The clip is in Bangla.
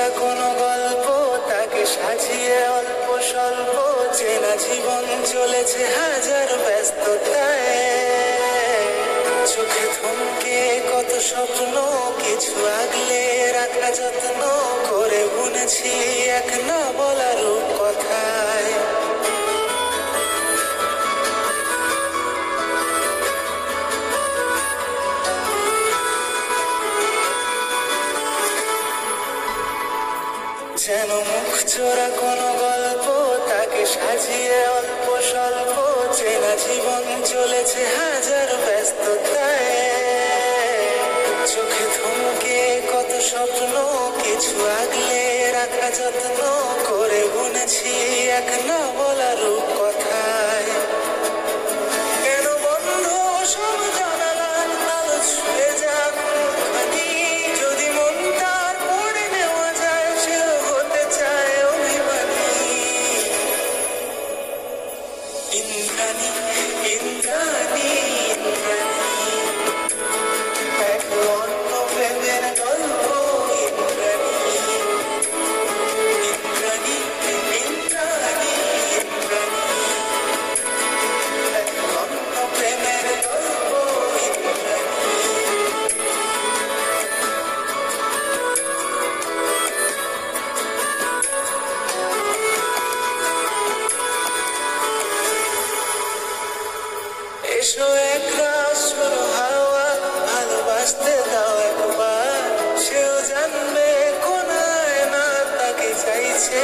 চোরা কোনো গল্প তাকে সাজিয়ে অল্প স্বল্প চেনা জীবন চলেছে হাজার ব্যস্ততায়। চোখে থমকে কত স্বপ্ন কিছু আগলে রাখা যত্ন করে বুনেছি এক না বলা রূপকথায়। যেন মুখ চোরা কোনো গল্প তাকে সাজিয়ে অল্প স্বল্প চেনা জীবন চলেছে হাজার ব্যস্ততায়। চোখে থমকে কত স্বপ্ন কিছু আগলে রাখা যত্ন করে বুনেছি এক না বলা রূপকথায়। কেন বন্ধ সব জানালা আলো ছুঁয়ে যাক মুখখানি, যদি মন তার পড়ে নেওয়া যায় সেও হতে চায় অভিমানী। ইন্দ্রাণী ইন্দ্রাণী ইন্দ্রাণী এক অন্য প্রেমের গল্প। ইন্দ্রাণী ইন্দ্রাণী ইন্দ্রাণী ইন্দ্রাণী এক অন্য প্রেমের গল্প। ইন্দ্রাণী এসো একরাশ ঝোড়ো হাওয়া ভালোবাসতে দাও একবার, সেও জানবে কোন আয়না তাকে চাইছে